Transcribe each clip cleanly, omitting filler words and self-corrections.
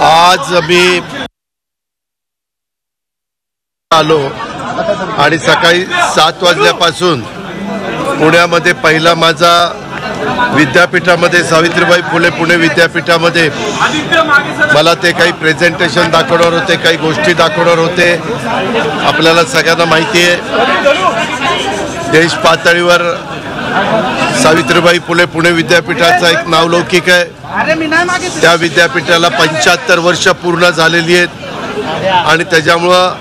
आज मी आलो आणि सकाळी 7 वाजल्यापासून पुण्यामध्ये पहिला माझा विद्यापीठामध्ये सावित्रीबाई फुले पुणे विद्यापीठामध्ये मला ते काही प्रेझेंटेशन दाखवणार होते, काही गोष्टी दाखवणार होते। आपल्याला सगळ्यांना माहिती आहे देश पातळीवर सावित्रीबाई फुले पुणे विद्यापीठाचा एक नावलौकिक आहे। त्या विद्यापीठाला 75 वर्ष पूर्ण झालेली आहेत आणि त्याच्यामुळं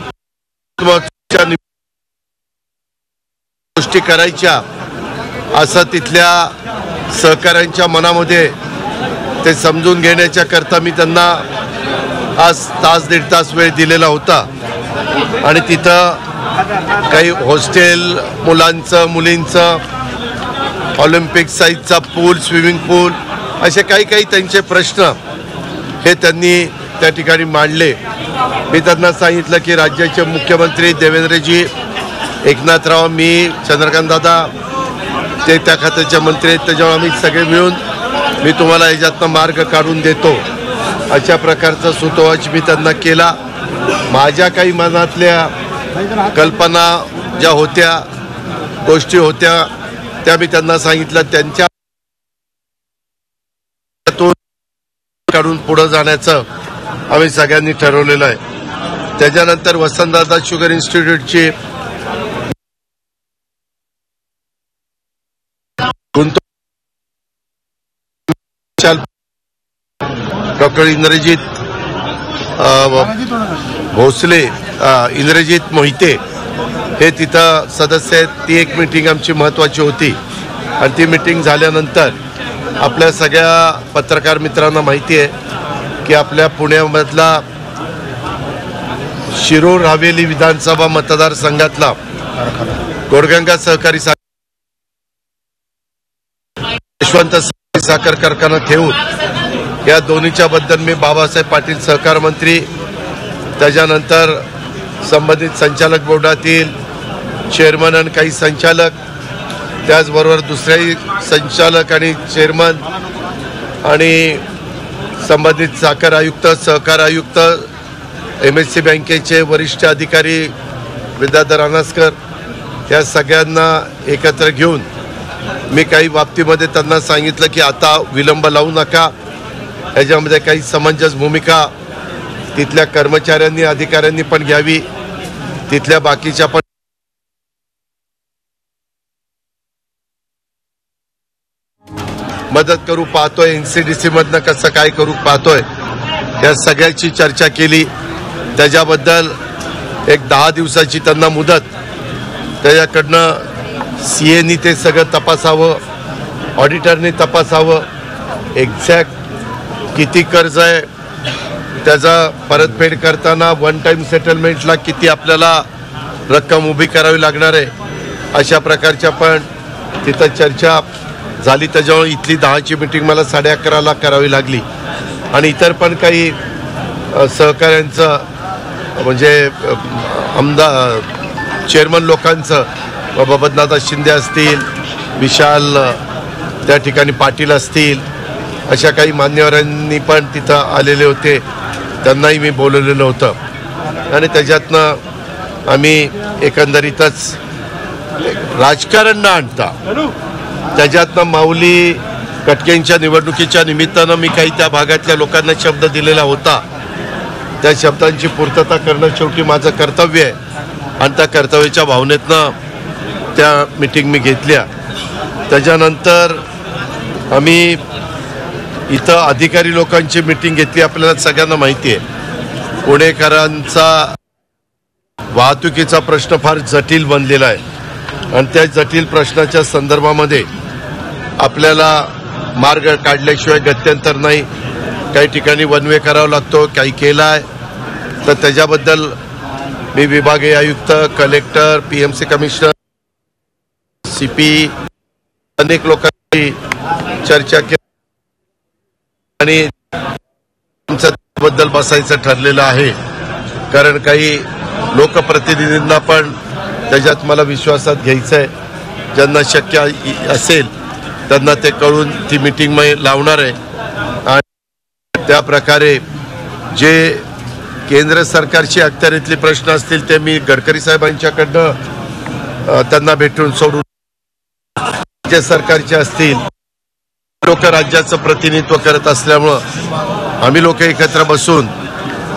गोष्टी करायच्या असं तिथल्या सहकाऱ्यांच्या मनामध्ये ते समजून घेण्याच्या करता मी त्यांना आज तास दीड तास वेळ दिलेला होता आणि तिथं काही हॉस्टेल मुलांचं मुलींचं ऑलिम्पिक साईजचा पूल स्विमिंग पूल असे काही त्यांचे प्रश्न हे त्यांनी त्या ठिकाणी मांडले। मी त्यांना सांगितलं की राज्याचे मुख्यमंत्री देवेंद्रजी एकनाथराव मी चंद्रकांत दादा ते त्या खात्याचे मंत्री आहेत, त्याच्यामुळे आम्ही सगळे मिळून मी तुम्हाला याच्यातनं मार्ग काढून देतो अशा प्रकारचा सुतोवाच मी त्यांना केला। माझ्या काही मनातल्या कल्पना ज्या होत्या गोष्टी होत्या त्या मी त्यांना सांगितलं, त्यांच्या काढून पुढे जाण्याचं आम्ही सगळ्यांनी ठरवलेलं आहे। त्याच्यानंतर वसंतदादा शुगर इन्स्टिट्यूटची डॉक्टर इंद्रजीत भोसले इंद्रजीत मोहिते हे तिथं सदस्य आहेत। ती एक मीटिंग आमची महत्त्वाची होती आणि ती मीटिंग झाल्यानंतर आपल्या सगळ्या पत्रकार मित्रांना माहिती आहे की आपल्या पुण्यामधला शिरूर हवेली विधानसभा मतदारसंघातला गोडगंगा सहकारी यशवंत साखर कारखाना ठेवून या दोन्हीच्या बद्दल मी बाबासाहेब पाटील सहकार मंत्री त्याच्यानंतर संबंधित संचालक बोर्डातील चेअरमन आणि काही संचालक त्याचबरोबर दुसरेही संचालक आणि चेअरमन आणि संबंधित साखर आयुक्त सहकार आयुक्त MSC बँकेचे वरिष्ठ अधिकारी विद्याधर अनासकर त्या सगळ्यांना एकत्र घेऊन मी काही बाबतीमध्ये त्यांना सांगितलं की आता विलंब लावू नका, याच्यामध्ये काही समंजस भूमिका तिथल्या कर्मचाऱ्यांनी अधिकाऱ्यांनी पण घ्यावी, तिथल्या बाकीच्या पण मदत करू पाहतोय, NCDC मधनं कसं काय करू पाहतोय, या सगळ्याची चर्चा केली। त्याच्याबद्दल एक 10 दिवसाची त्यांना मुदत, त्याच्याकडनं CAनी ते सगळं तपासावं, ऑडिटरने तपासावं, एक्झॅक्ट किती कर्ज आहे, त्याचा परतफेड करताना वन टाइम सेटलमेंटला किती आपल्याला रक्कम उभी करावी लागणार आहे, अशा प्रकारच्या पण तिथं चर्चा झाली। त्याच्यामुळे इथली 10ची मीटिंग मला 11:30ला करावी लागली आणि इतर पण काही सहकाऱ्यांचं म्हणजे आमदार चेअरमन लोकांचं बबनदादा शिंदे असतील, विशाल त्या ठिकाणी पाटील असतील, अशा काही मान्यवरांनी पण तिथं आलेले होते, त्यांनाही मी बोलवलेलं होतं आणि त्याच्यातनं आम्ही एकंदरीतच राजकारण न आणता त्याच्यातनं माऊली कटकेंच्या निवडणुकीच्या निमित्तानं मी काही त्या भागातल्या लोकांना शब्द दिलेला होता, त्या शब्दांची पूर्तता करणं शेवटी माझं कर्तव्य आहे आणि त्या कर्तव्याच्या भावनेतनं त्या मीटिंग मी घेतल्या। त्याच्यानंतर आम्ही इथं अधिकारी लोकांची मीटिंग घेतली। आपल्याला सगळ्यांना माहिती आहे पुणेकरांचा वाहतुकीचा प्रश्न फार जटिल बनलेला आहे आणि त्या जटिल प्रश्नाच्या संदर्भामध्ये आपल्याला मार्ग काढल्याशिवाय गत्यंतर नाही। काही ठिकाणी वन वे करावा लागतो, काही केला आहे, तर त्याच्याबद्दल मी विभागीय आयुक्त, कलेक्टर, PMC कमिशनर, CP अनेक लोकांची चर्चा केली आणि त्याबद्दल बसायचं ठरलेलं आहे, कारण काही लोकप्रतिनिधींना पण त्याच्यात मला विश्वासात घ्यायचं आहे ज्यांना शक्य असेल त्यांना ते कळून ती मीटिंग लावणार आहे आणि त्या प्रकारे जे केंद्र सरकारची अखत्यारीतले प्रश्न असतील ते मी गडकरी साहेबांच्याकडनं त्यांना भेटून सोडून राज्य सरकारचे असतील लोक राज्याचं प्रतिनिधित्व करत असल्यामुळं आम्ही लोक एकत्र बसून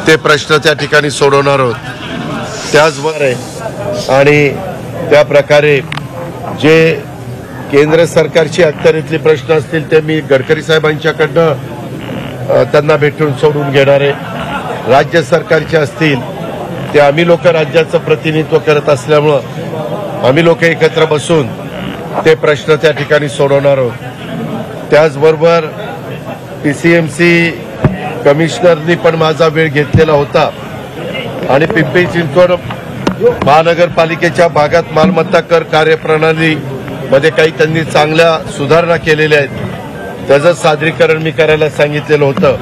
ते प्रश्न त्या ठिकाणी सोडवणार आहोत. त्याचबरोबर आहे आणि त्या प्रकारे जे केंद्र सरकारची अखत्यारीतले प्रश्न असतील ते मी गडकरी साहेबांच्याकडनं त्यांना भेटून सोडून घेणार आहे. राज्य सरकारचे असतील ते आम्ही लोक राज्याचं प्रतिनिधित्व करत असल्यामुळं आम्ही लोक एकत्र बसून ते प्रश्न त्या ठिकाणी सोडवणार आहोत. त्याचबरोबर PCMC कमिशनरनी पण माझा वेळ घेतलेला होता आणि पिंपरी चिंचवड महानगरपालिकेच्या भागात मालमत्ता कर कार्यप्रणालीमध्ये काही त्यांनी चांगल्या सुधारणा केलेल्या आहेत. त्याचं सादरीकरण मी करायला सांगितलेलं होतं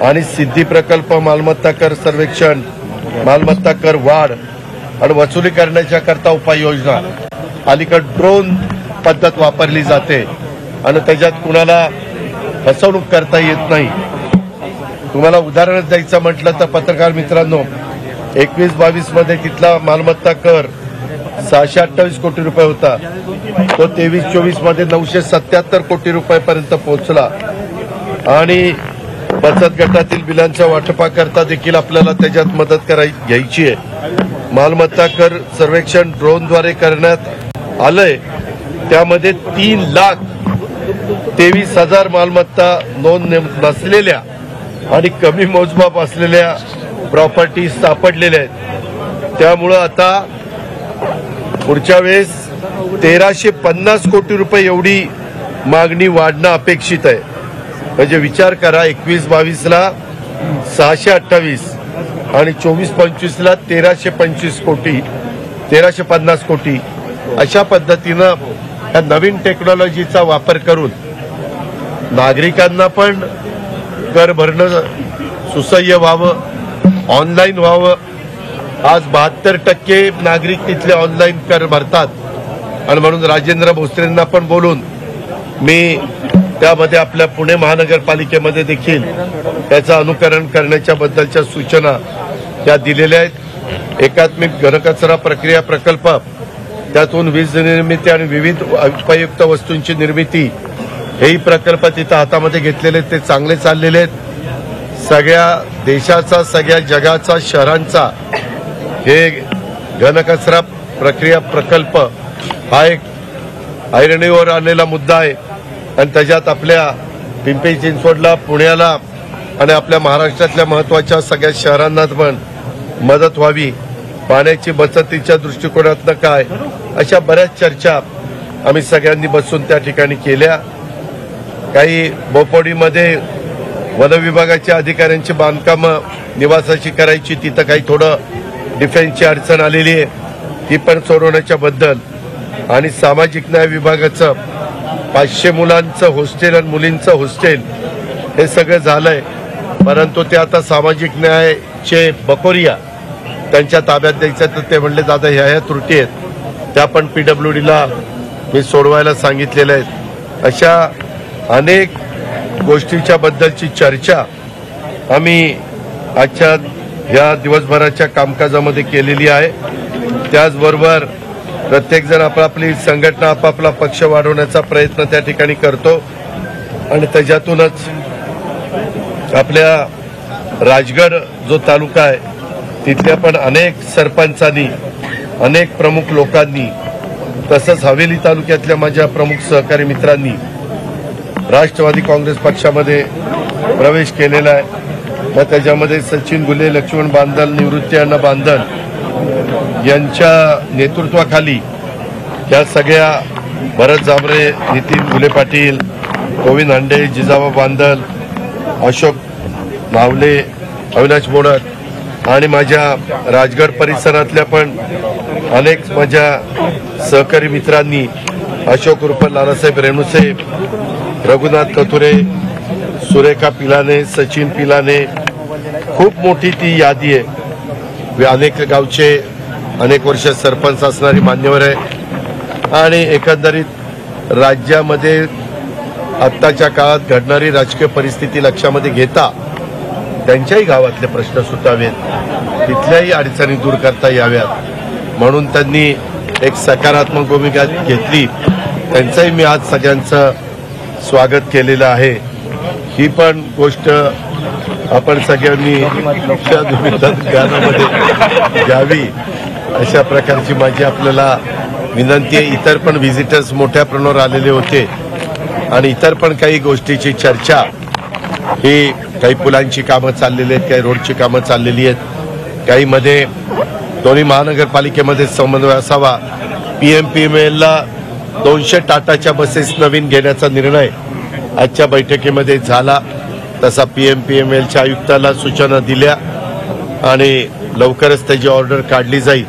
आणि सिद्धी प्रकल्प, मालमत्ता कर सर्वेक्षण, मालमत्ता कर वाढ आणि वसुली करण्याच्या करता उपाययोजना, अलीकडे ड्रोन पद्धत वापरली जाते आणि त्याच्यात कुणाला फसवणूक करता येत नाही. तुम्हाला उदाहरण द्यायचं म्हटलं तर पत्रकार मित्रांनो, 21-22 मध्ये तिथला मालमत्ता कर 628 कोटी रुपये होता, तो 23-24 मध्ये 977 कोटी रुपयापर्यंत पोहोचला आणि बचत गटातील बिलांच्या वाटपाकरता देखील आपल्याला त्याच्यात मदत घ्यायची आहे. मालमत्ता कर सर्वेक्षण ड्रोनद्वारे करण्यात आलंय, त्यामध्ये 3,23,000 मालमत्ता नोंद नसलेल्या आणि कमी मोजमाप असलेल्या प्रॉपर्टी सापडलेल्या आहेत. त्यामुळं आता पुढच्या वेळेस 1,350 कोटी रुपये एवढी मागणी वाढणं अपेक्षित आहे. म्हणजे विचार करा, 21-22ला 628 आणि 24-25ला 1,325 कोटी, 1,350 कोटी अशा पद्धतीनं या नवीन टेक्नॉलॉजीचा वापर करून नागरिकांना पण कर भरणं सुसह्य व्हावं, ऑनलाईन व्हावं. आज 72% नागरिक तिथले ऑनलाईन कर भरतात आणि म्हणून राजेंद्र भोसलेंना पण बोलून मी त्यामध्ये आपल्या पुणे महानगरपालिकेमध्ये देखील त्याचं अनुकरण करण्याच्या बद्दलच्या सूचना त्या दिलेल्या आहेत. एकात्मिक घनकचरा प्रक्रिया प्रकल्प, त्यातून वीज निर्मिती आणि विविध उपयुक्त वस्तूंची निर्मिती, हेही प्रकल्प तिथं हातामध्ये घेतलेले ते चांगले चाललेले आहेत. सगळ्या देशाचा, सगळ्या जगाचा, शहरांचा हे घनकचरा प्रक्रिया प्रकल्प हा एक ऐरणीवर आलेला मुद्दा आहे आणि त्याच्यात आपल्या पिंपरी चिंचवडला, पुण्याला आणि आपल्या महाराष्ट्रातल्या महत्वाच्या सगळ्या शहरांना पण मदत व्हावी. पाण्याची बचतीच्या दृष्टिकोनातनं काय, अशा बऱ्याच चर्चा आम्ही सगळ्यांनी बसून त्या ठिकाणी केल्या. काही बोपोडीमध्ये वन विभागाच्या अधिकाऱ्यांची बांधकामं निवासाची करायची, तिथं काही थोडं डिफेन्सची अडचण आलेली आहे, ती पण सोडवण्याच्या बद्दल. आणि सामाजिक न्याय विभागाचं 500 मुलांचं हॉस्टेल आणि मुलींचं हॉस्टेल हे सगळं झालंय, परंतु ते आता सामाजिक न्यायचे बकोरिया त्यांच्या ताब्यात द्यायचं. तर ते म्हणले दादा ह्या त्रुटी आहेत, त्या पण PWDला मी सोडवायला सांगितलेल्या आहेत. अशा अनेक गोष्टीच्या बद्दलची चर्चा आम्ही आजच्या या दिवसभराच्या कामकाजामध्ये केलेली आहे. त्याचबरोबर प्रत्येकजण आपापली संघटना, आपापला पक्ष वाढवण्याचा प्रयत्न त्या ठिकाणी करतो आणि त्याच्यातूनच आपल्या राजगड जो तालुका आहे तिथल्या पण अनेक सरपंचांनी, अनेक प्रमुख लोकांनी, तसंच हवेली तालुक्यातल्या माझ्या प्रमुख सहकारी मित्रांनी राष्ट्रवादी काँग्रेस पक्षामध्ये प्रवेश केलेला आहे. मग त्याच्यामध्ये सचिन गुले, लक्ष्मण बांदल, निवृत्ती बांदल यांच्या नेतृत्वाखाली या सगळ्या भरत जांभरे, नितीन गुले पाटील, गोविंद हांडे, जिजाबा बांदल, अशोक नावले, अविनाश मोडक आणि माझ्या राजगड परिसरातल्या पण अनेक माझ्या सहकारी मित्रांनी, अशोक उर्फ लालासाहेब रेणुसे, रघुनाथ कथुरे, सुरेखा पिलाने, सचिन पिलाने, खूप मोठी ती यादी आहे. अनेक गावचे अनेक वर्ष सरपंच असणारी मान्यवर आहे. आणि एकंदरीत राज्यामध्ये आत्ताच्या काळात घडणारी राजकीय परिस्थिती लक्षामध्ये घेता त्यांच्याही गावातले प्रश्न सुटावेत, तिथल्याही अडचणी दूर करता याव्यात म्हणून त्यांनी एक सकारात्मक भूमिका घेतली. त्यांचंही मी आज सगळ्यांचं स्वागत केलेलं आहे. ही पण गोष्ट आपण सगळ्यांनी त्या निमित्तानं गाण्यामध्ये घ्यावी अशा प्रकारची माझी आपल्याला विनंती आहे. इतर पण व्हिजिटर्स मोठ्या प्रमाणावर आलेले होते आणि इतर पण काही गोष्टीची चर्चा, ही काही पुलांची कामं चाललेली आहेत, काही रोडची कामं चाललेली आहेत, काही मध्ये दोन्ही महानगरपालिकेमध्ये समन्वय असावा. PMPMLला 200 टाटाच्या बसेस नवीन घेण्याचा निर्णय आजच्या बैठकीमध्ये झाला. तसा PMPMLच्या आयुक्ताला सूचना दिल्या आणि लवकरच त्याची ऑर्डर काढली जाईल.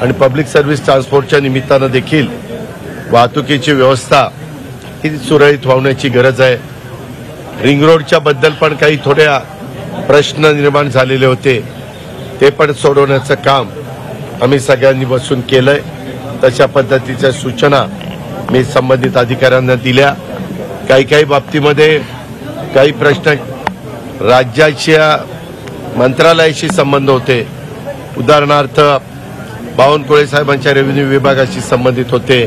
आणि पब्लिक सर्व्हिस ट्रान्सपोर्टच्या निमित्तानं देखील वाहतुकीची व्यवस्था ही सुरळीत होण्याची गरज आहे. रिंग रोडच्या बद्दल पण काही थोड्या प्रश्न निर्माण झालेले होते, ते पण सोडवण्याचं काम आम्ही सगळ्यांनी बसून केलंय. तशा पद्धतीच्या सूचना मी संबंधित अधिकाऱ्यांना दिल्या. काही बाबतीमध्ये काही प्रश्न राज्याच्या मंत्रालयाशी संबंध होते. उदाहरणार्थ बावनकुळे साहेबांच्या रेव्हेन्यू विभागाशी संबंधित होते.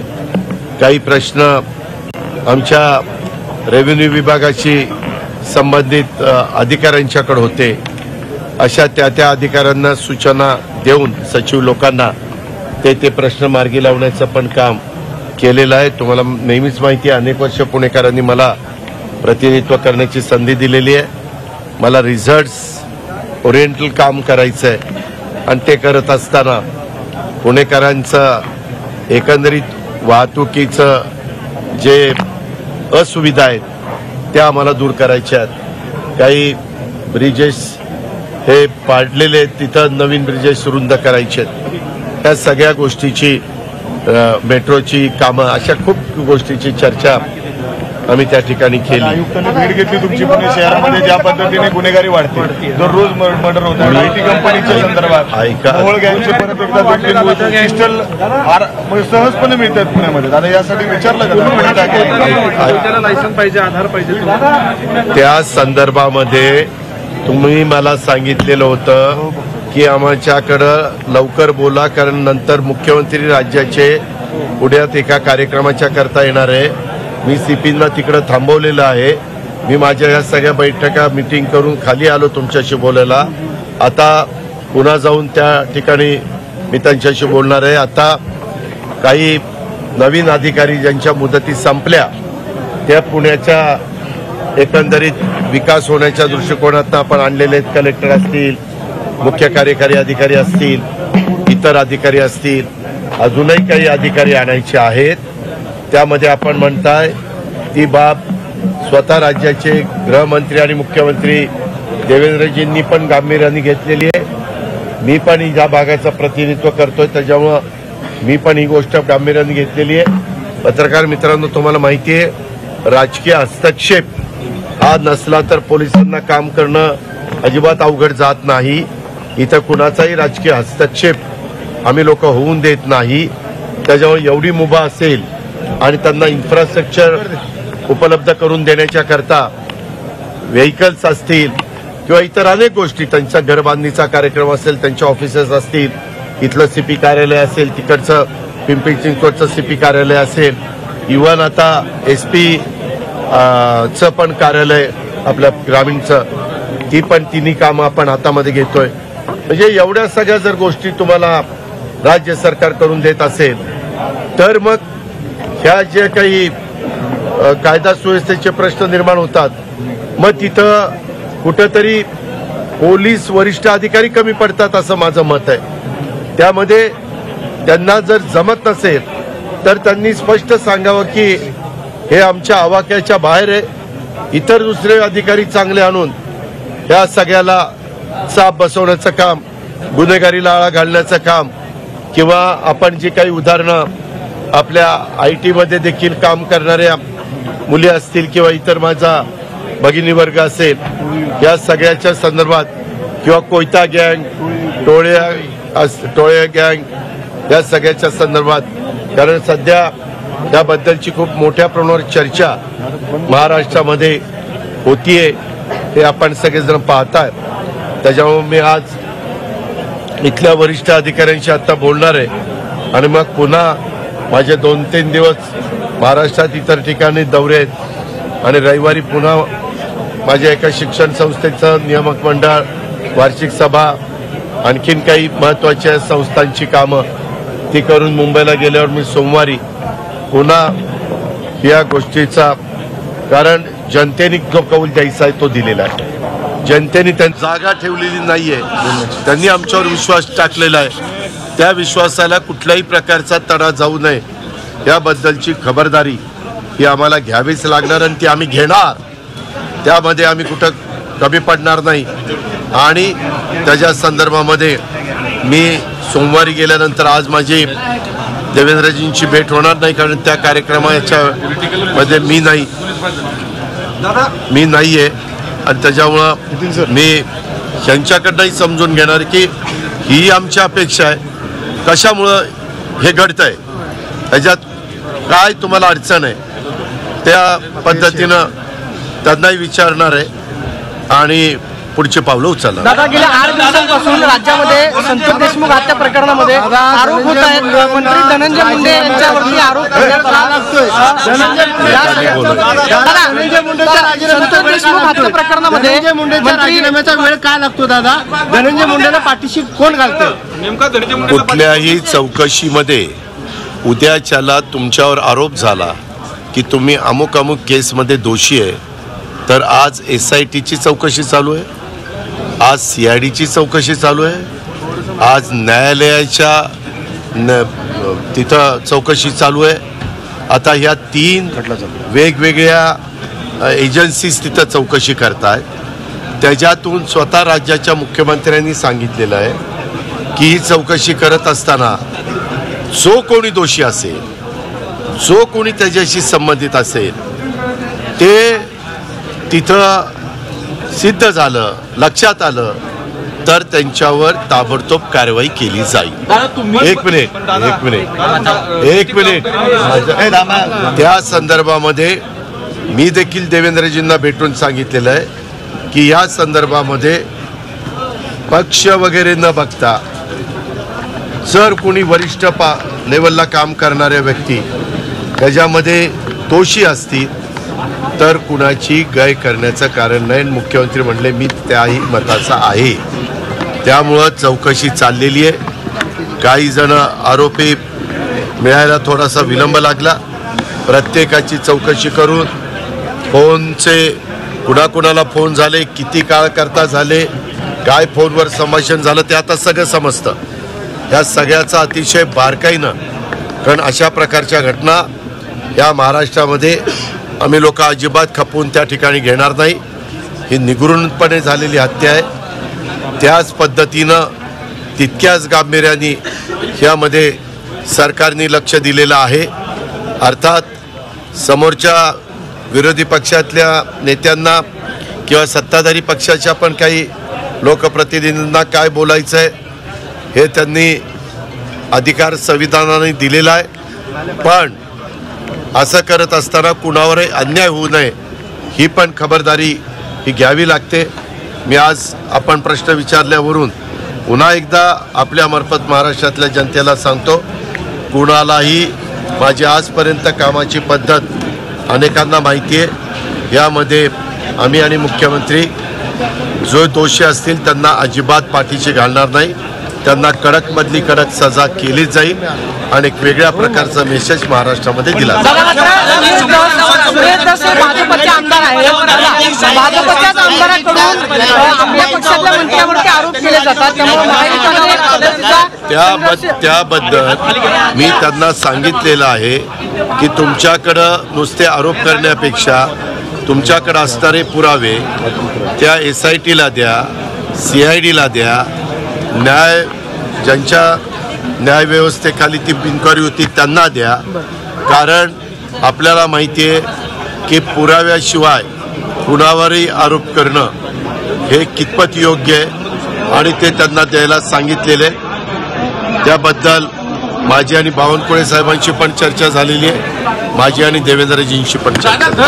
काही प्रश्न आमच्या रेव्हेन्यू विभागाशी संबंधित अधिकाऱ्यांच्याकडे होते. अशा त्या अधिकाऱ्यांना सूचना देऊन सचिव लोकांना ते प्रश्न मार्गी लावण्याचं पण काम केलेलं आहे. तुम्हाला नेहमीच माहिती आहे, अनेक वर्ष पुणेकरांनी मला प्रतिनिधित्व करण्याची संधी दिलेली आहे. मला रिझल्ट्स ओरिएंटल काम करायचं आहे आणि ते करत असताना पुणेकरांचं एकंदरीत वाहतुकीचं जे असुविधा आहेत त्या आम्हाला दूर करायच्या आहेत. काही ब्रिजेस हे पाडलेले आहेत, तिथं नवीन ब्रिजेस रुंद करायचे आहेत. त्या सगळ्या गोष्टीची मेट्रोची कामं, अशा खूप गोष्टीची चर्चा आम्ही त्या ठिकाणी केली. आयुक्तांनी भेट घेतली तुमची पुणे शहरामध्ये ज्या पद्धतीने गुन्हेगारी वाढते, दररोज मर्डर होतात, IT कंपनीच्या संदर्भात मोहोळ गँगचे परत एकदा पिस्टल सहजपणे मिळतात पुण्यामध्ये. आता यासाठी विचारलं का लायसन्स पाहिजे, आधार पाहिजे? त्या संदर्भामध्ये तुम्ही मला सांगितलेलं होतं की आमच्याकडं लवकर बोला, कारण नंतर मुख्यमंत्री राज्याचे पुण्यात एका कार्यक्रमाच्या करता येणार आहे. मी CPना तिकडं थांबवलेलं आहे. मी माझ्या या सगळ्या बैठका मिटिंग करून खाली आलो तुमच्याशी बोलायला. आता पुन्हा जाऊन त्या ठिकाणी मी त्यांच्याशी बोलणार आहे. आता काही नवीन अधिकारी ज्यांच्या मुदती संपल्या त्या पुण्याच्या एकंदरीत विकास होण्याच्या दृष्टिकोनातून आपण आणलेले आहेत. कलेक्टर असतील, मुख्य कार्यकारी अधिकारी असतील, इतर अधिकारी असतील, अजूनही काही अधिकारी आणायचे आहेत. त्यामध्ये आपण म्हणताय ती बाब स्वतः राज्याचे गृहमंत्री आणि मुख्यमंत्री देवेंद्रजींनी पण गांभीर्याने घेतलेली आहे. मी पण या भागाचं प्रतिनिधित्व करतोय, त्याच्यामुळं मी पण ही गोष्ट गांभीर्याने घेतलेली आहे. पत्रकार मित्रांनो, तुम्हाला माहिती आहे, राजकीय हस्तक्षेप हा नसला तर पोलिसांना काम करणं अजिबात अवघड जात नाही. इथं कुणाचाही राजकीय हस्तक्षेप आम्ही लोक होऊन देत नाही. त्याच्यामुळे एवढी मुभा असेल आणि त्यांना इन्फ्रास्ट्रक्चर उपलब्ध करून देण्याच्या करता व्हेकल्स असतील किंवा इतर अनेक गोष्टी, त्यांचा घरबांधणीचा कार्यक्रम असेल, त्यांच्या ऑफिसेस असतील, इथलं CP कार्यालय असेल, तिकडचं पिंपरी चिंचवडचं CP कार्यालय असेल, इव्हन आता SP चं पण कार्यालय आपल्या ग्रामीणचं, ती पण तिन्ही कामं आपण हातामध्ये घेतोय. म्हणजे एवढ्या सगळ्या जर गोष्टी तुम्हाला राज्य सरकार करून देत असेल तर मग ह्या जे काही कायदा सुव्यवस्थेचे प्रश्न निर्माण होतात, मग तिथं कुठंतरी पोलीस वरिष्ठ अधिकारी कमी पडतात असं माझं मत आहे. त्यामध्ये त्यांना जर जमत नसेल तर त्यांनी स्पष्ट सांगावं की हे आमच्या आवाक्याच्या बाहेर आहे, इतर दुसरे अधिकारी चांगले आणून या सगळ्याला चाप बसवण्याचं काम, गुन्हेगारीला आळा घालण्याचं काम, किंवा आपण जी काही उदाहरणं आपल्या IT मध्ये देखील काम करणाऱ्या मुली असतील किंवा इतर माझा भगिनी वर्ग असेल, या सगळ्याच्या संदर्भात, किंवा कोयता गँग, टोळ्या गँग, या सगळ्याच्या संदर्भात कारण सध्या त्याबद्दलची खूप मोठ्या प्रमाणावर चर्चा महाराष्ट्रामध्ये होतीये, हे आपण सगळेजण पाहताय. त्याच्यामुळे मी आज इथल्या वरिष्ठ अधिकाऱ्यांशी आता बोलणार आहे आणि मग पुन्हा माझे 2-3 दिवस महाराष्ट्रात इतर ठिकाणी दौरे आहेत आणि रविवारी पुन्हा माझ्या एका शिक्षण संस्थेचं नियामक मंडळ, वार्षिक सभा, आणखीन काही महत्त्वाच्या संस्थांची कामं ती करून मुंबईला गेल्यावर मी सोमवारी पुन्हा या गोष्टीचा, कारण जनतेने जो कौल द्यायचा आहे तो दिलेला आहे. जनतेने त्यांची जागा ठेवलेली नाहीये, त्यांनी आमच्यावर विश्वास टाकलेला आहे. त्या विश्वासाला कुठल्याही प्रकारचा तडा जाऊ नये याबद्दलची खबरदारी ही आम्हाला घ्यावीच लागणार आणि ती आम्ही घेणार. त्यामध्ये आम्ही कुठं कमी पडणार नाही. आणि त्याच्या संदर्भामध्ये मी सोमवारी गेल्यानंतर आज माझी देवेंद्रजींची भेट होणार नाही, कारण त्या कार्यक्रमाच्या मध्ये मी नाहीये आणि त्याच्यामुळं मी त्यांच्याकडनंही समजून घेणार की ही आमची अपेक्षा आहे, कशामुळं हे घडतंय, ह्याच्यात काय तुम्हाला अडचण आहे, त्या पद्धतीनं त्यांनाही विचारणार आहे आणि पुढची पावलं उचलणार. दादा, गेल्या 8 दिवसांपासून राज्यामध्ये संतोष देशमुख हत्या प्रकरणामध्ये आरोप होत आहेत. मंत्री धनंजय मुंडे यांच्यावरती आरोप संतोष देशमुख हत्या प्रकरणामध्ये राजीनाम्याचा वेळ काय लागतो दादा? धनंजय मुंडेला पाठीशी कोण घालतं? कुठल्याही चौकशीमध्ये उद्याच्याला तुमच्यावर आरोप झाला की तुम्ही अमुक अमुक केसमध्ये दोषी आहे, तर आज SITची चौकशी चालू आहे, आज CIDची चौकशी चालू आहे, आज न्यायालयाच्या तिथं चौकशी चालू आहे. आता ह्या 3 वेगवेगळ्या एजन्सीज तिथं चौकशी करतायत. त्याच्यातून स्वतः राज्याच्या मुख्यमंत्र्यांनी सांगितलेलं आहे की ही चौकशी करत असताना जो कोणी दोषी असेल, जो कोणी त्याच्याशी संबंधित असेल, ते तिथं सिद्ध झालं, लक्षात आलं, तर त्यांच्यावर ताबडतोब कारवाई केली जाईल. एक मिनिट त्या संदर्भामध्ये मी देखील देवेंद्रजींना भेटून सांगितलेलं आहे की या संदर्भामध्ये पक्ष वगैरे न बघता जर कोणी वरिष्ठ लेवलला काम करणाऱ्या व्यक्ती त्याच्यामध्ये दोषी असतील तर कुणाची गय करण्याचं कारण नाही. मुख्यमंत्री म्हणले मी त्याही मताचा आहे. त्यामुळं चौकशी चाललेली आहे. काही जण आरोपी मिळायला थोडासा विलंब लागला. प्रत्येकाची चौकशी करून फोनचे कुणाकुणाला फोन झाले, किती काळ करता झाले, काय फोनवर संभाषण झालं, ते आता सगळं समजतं. या सगळ्याचा अतिशय बारकाईनं, कारण अशा प्रकारच्या घटना या महाराष्ट्रामध्ये आम्ही लोक अजिबात खपवून त्या ठिकाणी घेणार नाही. ही निगूढपणे झालेली हत्या आहे. त्याच पद्धतीनं तितक्याच गांभीर्याने यामध्ये सरकारने लक्ष दिलेलं आहे. अर्थात समोरच्या विरोधी पक्षातल्या नेत्यांना किंवा सत्ताधारी पक्षाच्या पण काही लोकप्रतिनिधींना काय बोलायचं आहे हे त्यांनी अधिकार संविधानाने दिलेला आहे. पण असं करत असताना कुणावरही अन्याय होऊ नये ही पण खबरदारी ही घ्यावी लागते. मी आज आपण प्रश्न विचारल्यावरून पुन्हा एकदा आपल्यामार्फत महाराष्ट्रातल्या जनतेला सांगतो, कुणालाही माझी आजपर्यंत कामाची पद्धत अनेकांना माहिती आहे. यामध्ये आम्ही आणि मुख्यमंत्री जो दोषी असतील त्यांना अजिबात पाठीशी घालणार नाही. त्यांना कडकमधली कडक सजा केली जाईल आणि एक वेगळ्या प्रकारचा मेसेज महाराष्ट्रामध्ये दिला जाईल. भाजपचे आमदार आहेत, भाजपच्याच आमदारांकडून आपल्या पक्षातल्या मंत्र्यांवरती आरोप केले जातात. त्याबद्दल मी त्यांना सांगितलेलं आहे की तुमच्याकडं नुसते आरोप करण्यापेक्षा तुमच्याकडे असणारे पुरावे त्या SITला द्या, CIDला द्या, ज्यांच्या न्यायव्यवस्थेखाली ती इन्क्वायरी होती त्यांना द्या. कारण आपल्याला माहिती आहे की पुराव्याशिवाय कुणावरही आरोप करणं हे कितपत योग्य आहे आणि ते त्यांना द्यायला सांगितलेले. त्याबद्दल माझी आणि बावनकुळे साहेबांची पण चर्चा झालेली आहे, माझी आणि देवेंद्रजींशी पण चर्चा झाली.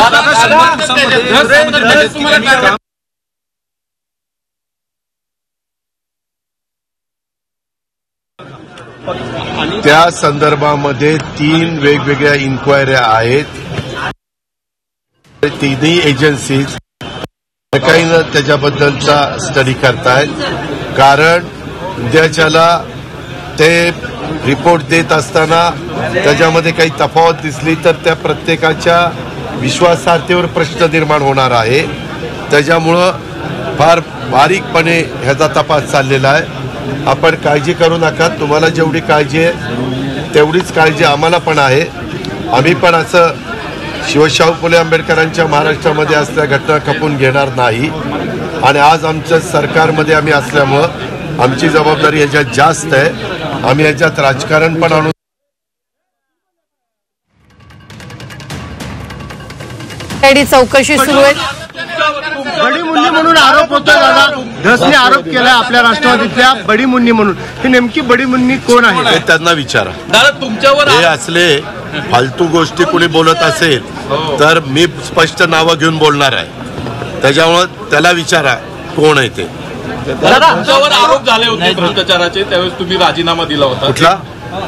त्या संदर्भामध्ये 3 वेगवेगळ्या इन्क्वायऱ्या आहेत. तिन्ही एजन्सीज बारकाईनं त्याच्याबद्दलचा स्टडी करतायत, कारण उद्याच्याला ते रिपोर्ट देत असताना त्याच्यामध्ये काही तफावत दिसली तर त्या प्रत्येकाच्या विश्वासार्हतेवर प्रश्न निर्माण होणार आहे. त्याच्यामुळं फार बारीकपणे ह्याचा तपास चाललेला आहे. आपण काळजी करू नका, तुम्हाला जेवढी काळजी आहे तेवढीच काळजी आम्हाला पण आहे. आम्ही पण असं शिवशाहू फुले आंबेडकरांच्या महाराष्ट्रामध्ये असल्या घटना खपून घेणार नाही. आणि आज आमच्या सरकारमध्ये आम्ही असल्यामुळं आमची जबाबदारी याच्यात जास्त आहे. आम्ही याच्यात राजकारण पण आणू. चौकशी सुरू आहे. बडी मुन्नी म्हणून आरोप होतोय दादा, धसने आरोप केलाय आपल्या राष्ट्रवादीतल्या बडी मुन्नी म्हणून. ही नेमकी बडी मुन्नी कोण आहे हे त्यांना विचारा. दादा तुमच्यावर हे असले फालतू गोष्टी कुणी बोलत असेल तर मी स्पष्ट नावं घेऊन बोलणार आहे. त्याच्यामुळं त्याला विचारा कोण आहे ते. तुमच्यावर आरोप झाले होते भ्रष्टाचाराचे, त्यावेळेस तुम्ही राजीनामा दिला होता. कुठला?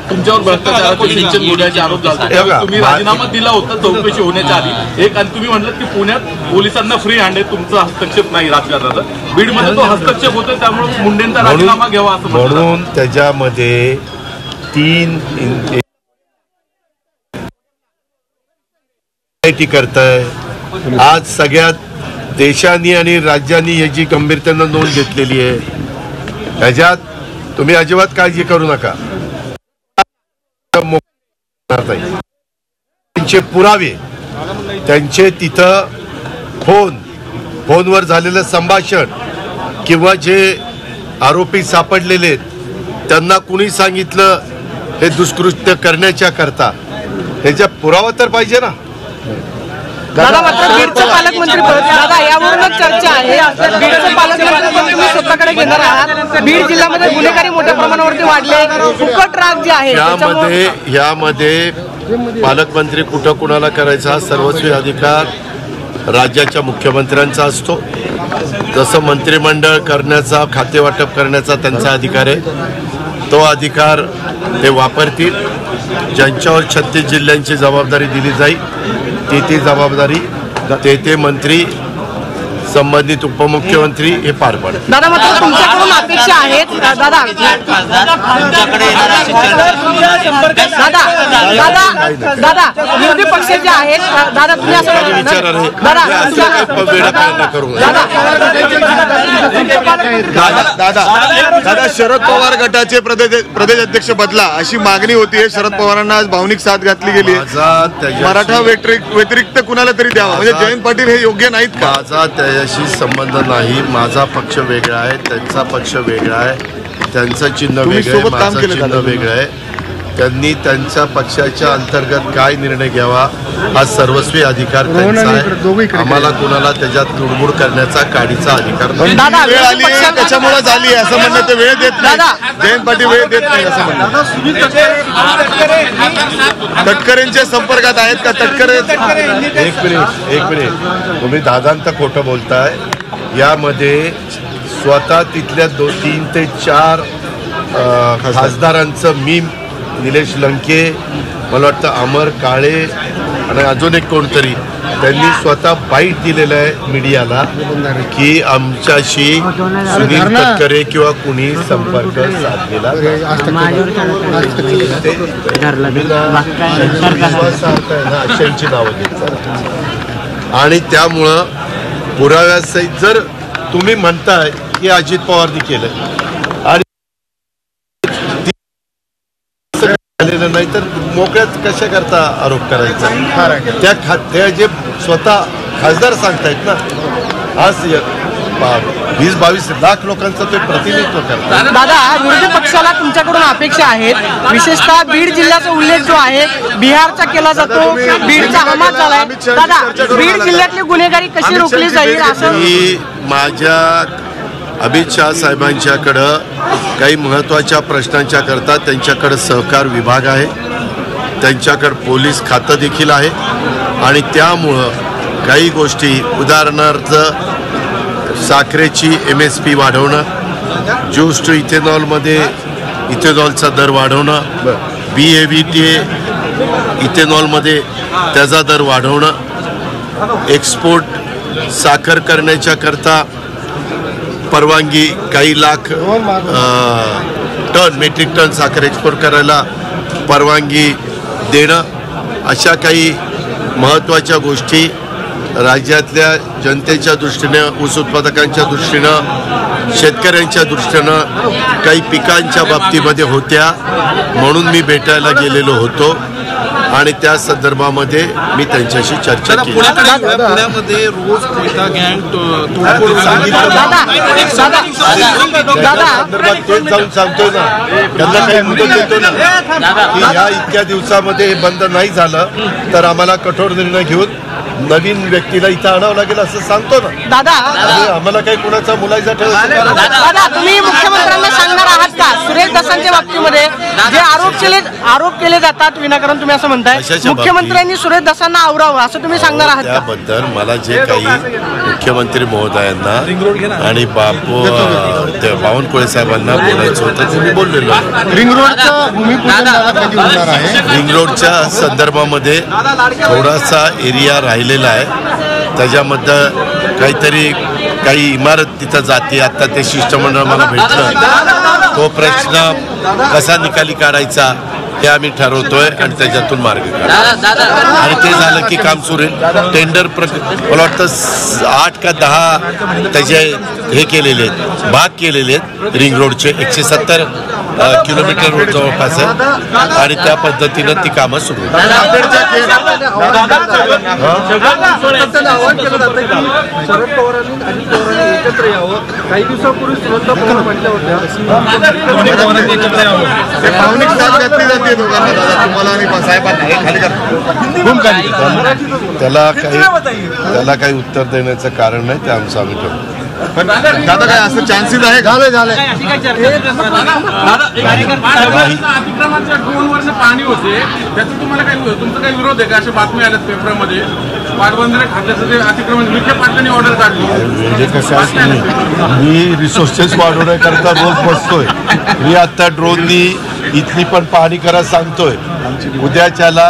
तुमच्यावर भ्रष्टाचाराचे सिंचन घोटाळ्याचे आरोप झाले, त्यावेळेस तुम्ही राजीनामा दिला होता चौकशी होण्याच्या आधी. एक आणि तुम्ही म्हटलं की पुण्यात पोलिसांना फ्री हँड आहे, तुमचा हस्तक्षेप नाही राजकारणाचा. बीडमध्ये तो हस्तक्षेप होतोय, त्यामुळे मुंडेंचा राजीनामा घ्यावा असं म्हणून त्याच्यामध्ये 3 करताय. आज सगळ्यात देशांनी आणि राज्यांनी याची गंभीरतेनं नोंद घेतलेली आहे. ह्याच्यात तुम्ही अजिबात काळजी करू नका. त्यांचे पुरावे, त्यांचे तिथं फोनवर झालेलं संभाषण किंवा जे आरोपी सापडलेले त्यांना कुणी सांगितलं हे दुष्कृत्य करण्याच्या करता, ह्याचा पुरावा तर पाहिजे ना. दादा मात्र बीडचे पालकमंत्री दादा यावरूनच चर्चा आहे. बीडचे पालकमंत्री तुम्ही स्वतःकडे घेणार आहात. बीड जिल्ह्यामध्ये गुन्हेगारी मोठ्या प्रमाणावरती वाढले, फुकट राग जे आहे यामध्ये पालकमंत्री कुठं कुणाला करायचा सर्वस्वी अधिकार राज्याच्या मुख्यमंत्र्यांचा असतो. जसं मंत्रिमंडळ करण्याचा, खाते वाटप करण्याचा त्यांचा अधिकार आहे, तो अधिकार ते वापरतील. ज्यांच्यावर 36 जिल्ह्यांची जबाबदारी दिली जाईल ती जबाबदारी ते मंत्री, संबंधित उपमुख्यमंत्री हे पार पाडतात. दादा मात्र तुमच्याकडून अपेक्षा आहेत दादा दादा विरोधी पक्ष जे आहेत दादा, तुम्ही असं दादा शरद पवार गटाचे प्रदेश अध्यक्ष बदला अशी मागणी होती. शरद पवारांना आज भावनिक साथ घातली गेली. मराठा व्यतिरिक्त कुणाला तरी द्यावा, म्हणजे जयंत पाटील हे योग्य नाहीत का? माझा त्याच्याशी संबंध नाही. माझा पक्ष वेगळा आहे, त्यांचा पक्ष वेगळा आहे, त्यांचं चिन्ह वेगळं आहे, माझं चिन्ह वेगळं आहे. त्यांनी त्यांच्या पक्षाच्या अंतर्गत काय निर्णय घ्यावा हा सर्वस्वी अधिकार त्यांचा आहे. आम्हाला कुणाला त्याच्यात लुडबुड करण्याचा काडीचा अधिकार नाही. वेळ आली त्याच्यामुळे झाली असं म्हणणं, ते वेळ देत नाही, जयंत पाटील वेळ देत नाही असं म्हणणं. तटकरेंच्या संपर्कात आहेत का? तटकरे एक मिनिट तुम्ही दादांत खोटं बोलताय. यामध्ये स्वतः तिथल्या 3 ते 4 खासदारांचं, मी, निलेश लंके, मला वाटतं अमर काळे आणि अजून एक कोणतरी, त्यांनी स्वतः बाईट दिलेलं आहे मीडियाला की आमच्याशी सुनील तटकरे किंवा कुणी संपर्क साधलेला अशांची नावं घेतात. आणि त्यामुळं पुराव्यासहित जर तुम्ही म्हणताय की अजित पवारनी केलं आणि झालेलं नाही तर मोकळ्यात कशा करता आरोप करायचा? त्या जे स्वतः खासदार सांगतायत ना, आज 20-22 लाख लोकांचं ते प्रतिनिधित्व करतात. दादा विरोधी पक्षाला तुमच्याकडून अपेक्षा आहेत, विशेषतः बीड जिल्ह्याचा उल्लेख जो आहे बिहारचा केला जातो, बीडचा हमास झालाय. दादा बीड जिल्ह्यातली गुन्हेगारी कशी रोखली जाईल असं माझ्या अमित शहा साहेबांच्याकडं काही महत्त्वाच्या प्रश्नांच्या करता त्यांच्याकडं सहकार विभाग आहे, त्यांच्याकडं पोलीस खातं देखील आहे आणि त्यामुळं काही गोष्टी उदाहरणार्थ साखरेची MSP वाढवणं, ज्यूस टू इथेनॉलमध्ये इथेनॉलचा दर वाढवणं, BAVTA इथेनॉलमध्ये त्याचा दर वाढवणं, एक्सपोर्ट साखर करण्याच्या करता परवानगी काही लाख टन मेट्रिक टन साखर एक्सपोर्ट करायला परवानगी देणं, अशा काही महत्त्वाच्या गोष्टी राज्यातल्या जनतेच्या दृष्टीनं, ऊस उत्पादकांच्या दृष्टीनं, शेतकऱ्यांच्या दृष्टीनं काही पिकांच्या बाबतीमध्ये होत्या, म्हणून मी भेटायला गेलेलो होतो आणि त्या संदर्भामध्ये मी त्यांच्याशी चर्चा केली. पुण्यामध्ये रोज कोयता गँग तेच जाऊन सांगतोय ना, त्यांना काही मुदत देतो ना की ह्या इतक्या दिवसामध्ये हे बंद नाही झालं तर आम्हाला कठोर निर्णय घेऊन नवीन व्यक्तीला इथं आणावं लागेल असं सांगतो ना. दादा आम्हाला काही कुणाचा मुलायचा दादा तुम्ही मुख्यमंत्र्यांना सांगणार आहात का सुरेश दसांच्या बाबतीमध्ये जे आरोप केले जातात विनाकारण, तुम्ही असं म्हणताय मुख्यमंत्र्यांनी सुरेश दसांना आवरावं असं तुम्ही सांगणार आहात? त्याबद्दल मला जे काही मुख्यमंत्री महोदयांना आणि बावनकुळे साहेबांना बोलायचं होतं ते मी बोललेलो. रिंग रोडचं भूमिपूजन होणार आहे. रिंग रोडच्या संदर्भामध्ये थोडासा एरिया राहिलेला आहे, त्याच्यामध्ये काहीतरी काही इमारत तिथं जाते. आता ते शिष्टमंडळ मला भेटलं, तो प्रश्न कसा निकाली काढायचा हे आम्ही ठरवतोय आणि त्याच्यातून मार्ग काढू आणि ते झालं की काम सुरू होईल. टेंडर मला वाटतं 8 का 10 त्याचे हे केलेले आहेत, भाग केलेले आहेत रिंग रोडचे. 170 किलोमीटर रोड जवळपास आहे आणि त्या पद्धतीनं ती कामं सुरू आहेत. शरद पवारांनी अजित पवारांनी एकत्र यावं, काही दिवसापूर्वी सुनंदा पवार म्हटल्या होत्या त्याला काही उत्तर देण्याचं कारण नाही, ते आमचं आम्ही ठरवू. पण दादा काय असं चान्सेस आहे? झालं अतिक्रमणाच्या 2 वर्ष पाणी होते, त्याचं तुम्हाला काही तुमचा काही विरोध आहे का? अशा बातम्या आल्यात पेपरमध्ये पाटबंधारे खात्याचं ते अतिक्रमण विखे पाटलांनी ऑर्डर काढली. म्हणजे कसं आहे, मी रिसोर्सेस वाढवण्याकरता रोज बसतोय. मी आता ड्रोननी इथली पण पाहणी करा सांगतोय, उद्याच्याला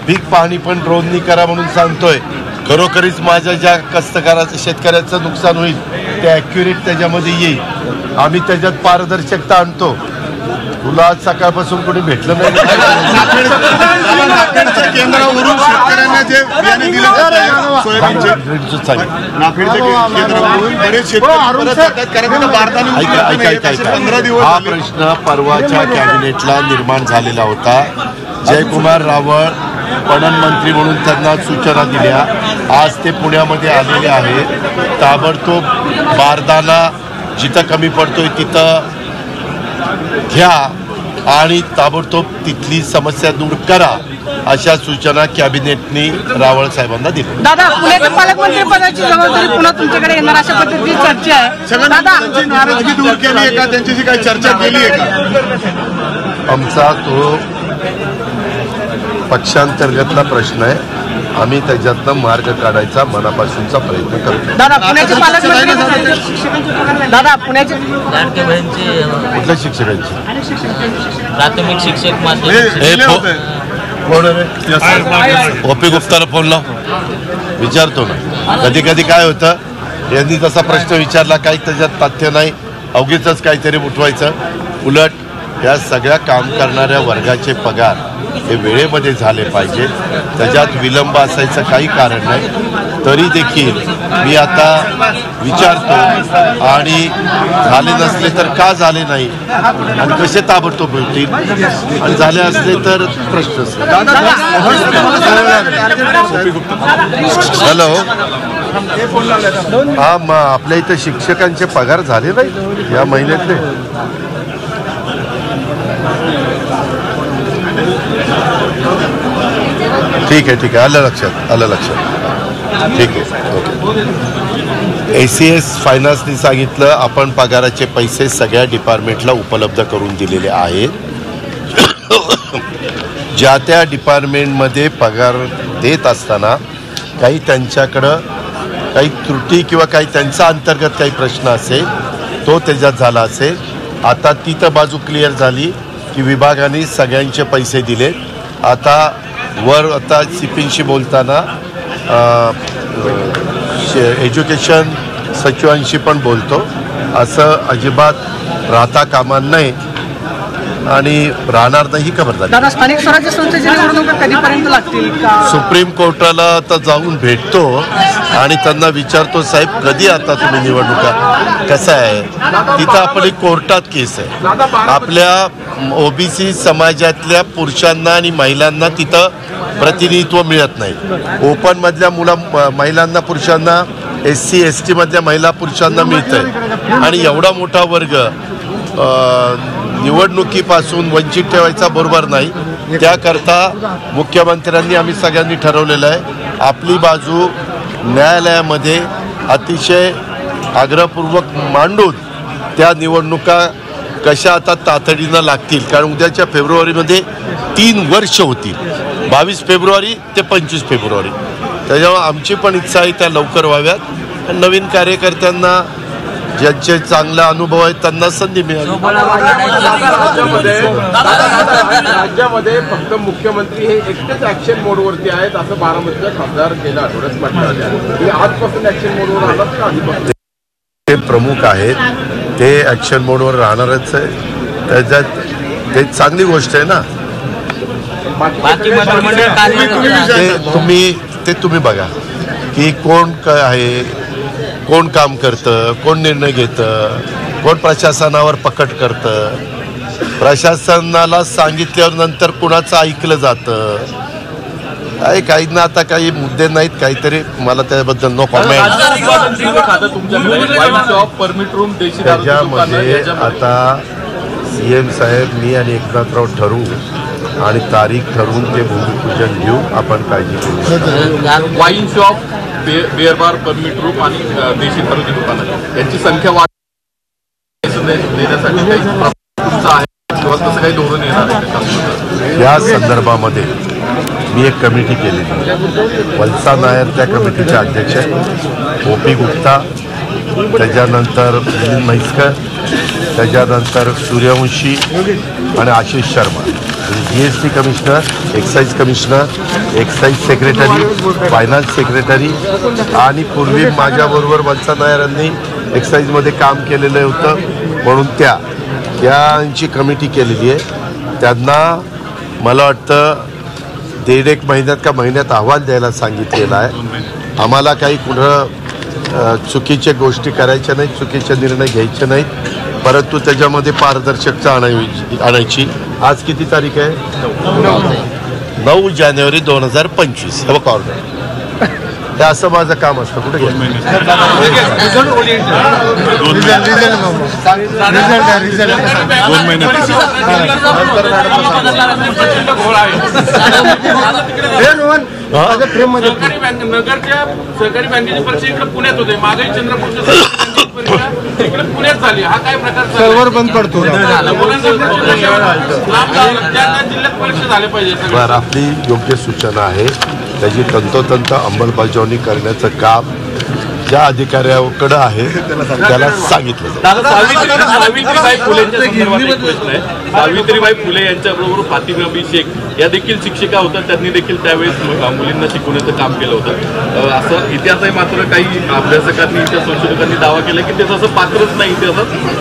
पीक पाहणी पण ड्रोननी करा म्हणून सांगतोय. खरोखरीच माझ्या ज्या कष्टकऱ्याचं शेतकऱ्याचं नुकसान होईल ते ॲक्युरेट त्याच्यामध्ये येईल. आम्ही त्याच्यात पारदर्शकता आणतो. तुला आज सकाळपासून कोणी भेटलं नाही. केंद्रावरून शेतकऱ्यांना जे बियाणे दिले जातात सोयाबीनचे, नाफेडच्या केंद्रावरून बरेच शेतकरी परत जातात कारण तिथं बारदाना ऐका 15 दिवस हा प्रश्न परवाच्या कॅबिनेटला निर्माण झालेला होता. जयकुमार रावळ पणन मंत्री म्हणून त्यांना सूचना दिल्या. आज ते पुण्यामध्ये आलेले आहेत. ताबडतोब बारदाना जिथं कमी पडतोय तिथं घ्या आणि ताबडतोब तिथली समस्या दूर करा, अशा सूचना कॅबिनेटने रावळ साहेबांना दिल्या. दादा पुण्याच्या पालकमंत्री पदाची जबाबदारी पुन्हा तुमच्याकडे येणार अशा पद्धतीची चर्चा आहे. दादा नाराजगी दूर केली आहे का? त्यांच्याशी काही चर्चा केली आहे का? आमचा तो पक्षांतर्गतला प्रश्न आहे. आम्ही त्याच्यातनं मार्ग काढायचा मनापासूनचा प्रयत्न करतो. दादा पुण्याचे पालकमंत्री दादा पुण्याचे लाडके बहिणीचे कुठल्या शिक्षकांची प्राथमिक शिक्षक माध्यमिक ओपी गुप्ताला फोन लाव, विचारतो ना. कधी कधी काय होतं, यांनी तसा प्रश्न विचारला काही त्याच्यात तथ्य नाही, अवघीच काहीतरी उठवायचं. उलट या सगळ्या काम करणाऱ्या वर्गाचे पगार हे वेळेमध्ये झाले पाहिजे, त्याच्यात विलंब असायचं काही कारण नाही. तरी देखील मी आता विचारतो आणि झाले नसले तर का झाले नाही आणि कसे ताबडतोब होतील आणि झाले असले तर प्रश्न. हॅलो, हा आपल्या इथं शिक्षकांचे पगार झाले नाही या महिन्यातले. ठीक आहे, आलं लक्षात. ठीक आहे. ACS फायनान्सने सांगितलं आपण पगाराचे पैसे सगळ्या डिपार्टमेंटला उपलब्ध करून दिलेले आहेत. ज्या त्या डिपार्टमेंटमध्ये पगार देत असताना काही त्यांच्याकडं काही त्रुटी किंवा काही त्यांचा अंतर्गत काही प्रश्न असेल तो त्याच्यात झाला असेल. आता ती तर बाजू क्लिअर झाली की विभागाने सगळ्यांचे पैसे दिले. आता CPशी बोलताना एज्युकेशन सचिवांशी पण बोलतो. असं अजिबात राहता कामा नये आणि राहणार नाही खबरदारी. दादा, स्थानिक स्वराज्य संस्थेची निवडणूक कधीपर्यंत लागतील का? सुप्रीम कोर्टाला आता जाऊन भेटतो आणि त्यांना विचारतो साहेब कधी आता तुम्ही निवडणुका. कसं आहे तिथं आपली कोर्टात केस आहे. आपल्या OBC समाजातल्या पुरुषांना आणि महिलांना तिथं प्रतिनिधित्व मिळत नाही. ओपन मधल्या महिलांना पुरुषांना SC ST मधल्या महिला पुरुषांना मिळतंय आणि एवढा मोठा वर्ग निवडणुकीपासून वंचित ठेवायचा बरोबर नाही. त्याकरता मुख्यमंत्र्यांनी आम्ही सगळ्यांनी ठरवलेलं आहे आपली बाजू न्यायालयामध्ये अतिशय आग्रहपूर्वक मांडून त्या निवडणुका कशा आता तातडीनं लागतील. कारण उद्याच्या फेब्रुवारीमध्ये 3 वर्ष होतील. 22 फेब्रुवारी ते 25 फेब्रुवारी. त्याच्यामुळे आमची पण इच्छा आहे त्या लवकर व्हाव्यात. नवीन कार्यकर्त्यांना ज्यांचे चांगला अनुभव आहेत त्यांना संधी मिळाली. राज्यामध्ये फक्त मुख्यमंत्री हे एकटेच ऍक्शन मोडवरती आहेत असं बारामतीच्या खासदार गेल्या आठवड्यात म्हटलं. आजपासून ऍक्शन मोडवर आलात का आधीपासून? ते प्रमुख आहेत ते ऍक्शन मोडवर राहणारच आहे. त्याच्यात ते चांगली गोष्ट आहे ना. ते तुम्ही बघा की कोण काय आहे, कोण काम करतं, कोण निर्णय घेतं, कोण प्रशासनावर पकड करतं, प्रशासनाला सांगितल्यावर नंतर कुणाचं ऐकलं जातं. काहींना आता काही मुद्दे नाहीत काहीतरी मला त्याबद्दल नो कॉमेंट. त्याच्यामध्ये आता CM साहेब मी आणि एकनाथराव ठरवू आणि तारीख ठरवून ते भूमिपूजन घेऊ. आपण काळजी करू. Wine shop, beer bar, permit room आणि देशी खरेदी दुकानं यांची संख्या देण्यासाठी काही धोरण येणार आहे. या संदर्भामध्ये मी एक कमिटी केलेली. वत्सा नायर त्या कमिटीचे अध्यक्ष आहेत. OP गुप्ता, त्याच्यानंतर मिलिंद म्हैसकर, त्याच्यानंतर सूर्यवंशी आणि Ashish Sharma. GST commissioner, excise commissioner, excise secretary, finance secretary आणि पूर्वी माझ्याबरोबर वत्सा नायरांनी एक्साईजमध्ये काम केलेलं होतं म्हणून त्यांची कमिटी केलेली आहे. त्यांना मला वाटतं 1.5 महिन्यात का महिन्यात अहवाल द्यायला सांगितलेला आहे. आम्हाला काही कुठं चुकीच्या गोष्टी करायच्या नाहीत, चुकीचे निर्णय घ्यायचे नाहीत, परंतु त्याच्यामध्ये पारदर्शकता आणायची. आज किती तारीख आहे? 9 जानेवारी 2025. हे बघा ऑर्डर. हे असं माझं काम असतं. कुठे गेलं? सहकारी बँकेची परीक्षा इकडे पुण्यात होते. मागे चंद्रपूरच्या इकडे पुण्यात झाली. हा काय प्रकार? सर्व्हर बंद पडतो. जिल्ह्यात परीक्षा झाल्या पाहिजे. बरं, आपली योग्य सूचना आहे. त्याची तंतोतंत अंमलबजावणी करण्याचं काम ज्या अधिकाऱ्याकडे आहे त्याला सांगितलं. सावित्रीबाई फुलेंच्या संदर्भात एक प्रश्न आहे. सावित्रीबाई फुले यांच्याबरोबर फातिमाबाई शेख या देखील शिक्षिका होत्या. त्यांनी देखील त्यावेळेस मुलींना शिकवण्याचं काम केलं होतं असं इतिहास आहे. मात्र काही अभ्यासकांनी, इतिहास संशोधकांनी दावा केला की ते तसं पात्रच नाही.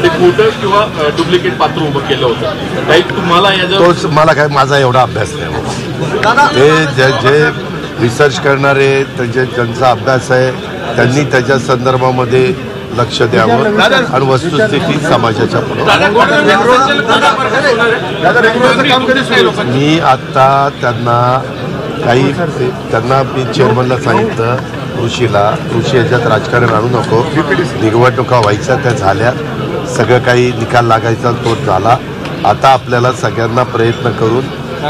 ते खोटं किंवा डुप्लिकेट पात्र उभं केलं होतं. काही तुम्हाला याच्यावर? मला काय माझा एवढा अभ्यास नाही. ते जे रिसर्च करणारे ज्यांचा अभ्यास आहे त्यांनी त्याच्या संदर्भामध्ये लक्ष द्यावं आणि वस्तुस्थिती समाजाच्या पुढे. मी आता त्यांना मी चेअरमनला सांगितलं कृषी याच्यात राजकारण आणू नको. निवडणुका व्हायच्या त्या झाल्या, सगळं काही निकाल लागायचा तो झाला. आता आपल्याला सगळ्यांना प्रयत्न करून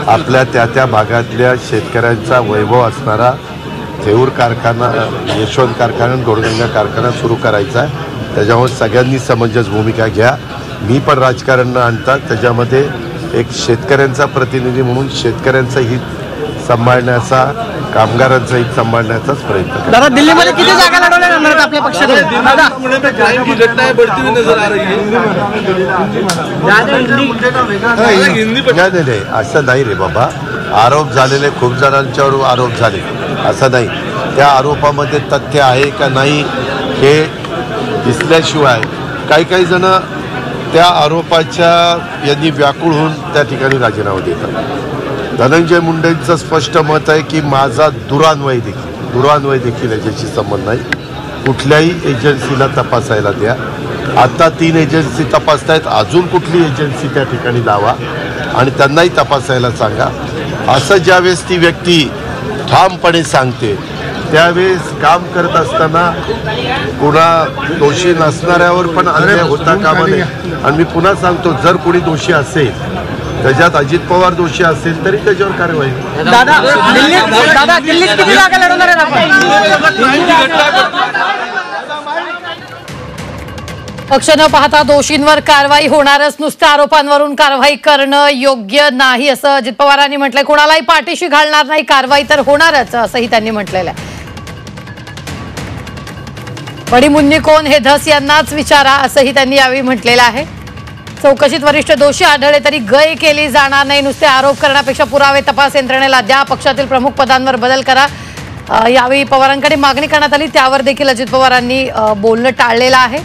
आपल्या त्या भागातल्या शेतकऱ्यांचा वैभव असणारा थेऊर कारखाना, यशवंत कारखाना, गोडगंगा कारखाना सुरू करायचा आहे. त्याच्यामुळे सगळ्यांनी समंजस भूमिका घ्या. मी पण राजकारण न आणता त्याच्यामध्ये एक शेतकऱ्यांचा प्रतिनिधी म्हणून शेतकऱ्यांचं हित सांभाळण्याचा, कामगारांचं हित सांभाळण्याचाच प्रयत्न करा. दादा दिल्लीमध्ये किती जागा लढवल्या जाणार आहेत आपल्या पक्षाकडे? दादा नाही, असं नाही रे बाबा. आरोप झालेले खूप जणांच्यावर आरोप झाले, असं नाही. त्या आरोपामध्ये तथ्य आहे का नाही हे दिसल्याशिवाय काही जण त्या आरोपाच्या यांनी व्याकुळ होऊन त्या ठिकाणी राजीनामा देतात. धनंजय मुंडेंचं स्पष्ट मत आहे की माझा दुरान्वय देखील याच्याशी संबंध नाही. कुठल्याही एजन्सीला तपासायला द्या. आता 3 एजन्सी तपासतायत, अजून कुठली एजन्सी त्या ठिकाणी लावा आणि त्यांनाही तपासायला सांगा. असं ज्यावेळेस ती व्यक्ती ठामपणे सांगते त्यावेळेस काम करत असताना कुणा दोषी नसणाऱ्यावर पण अन्याय होता कामा नये. आणि मी पुन्हा सांगतो, जर कोणी दोषी असेल, त्याच्यात अजित पवार दोषी असेल तरी त्याच्यावर कारवाई. दादा दिल्लीत किती जागा लढवणार आहेत आपण? पक्ष न पाहता दोषींवर कारवाई होणारच, नुसत्या आरोपांवरून कारवाई करणं योग्य नाही असं अजित पवारांनी म्हटलंय. कोणालाही पाठीशी घालणार नाही, कारवाई तर होणारच असंही त्यांनी म्हटलेलं आहे. बडी मुन्नी कोण हे धस यांनाच विचारा असंही त्यांनी यावेळी म्हटलेलं आहे. चौकशीत वरिष्ठ दोषी आढळले तरी गय केली जाणार नाही. नुसते आरोप करण्यापेक्षा पुरावे तपास यंत्रणेला द्या. पक्षातील प्रमुख पदांवर बदल करा. यावेळी पवारांकडे मागणी करण्यात आली, त्यावर देखील अजित पवारांनी बोलणं टाळलेलं आहे.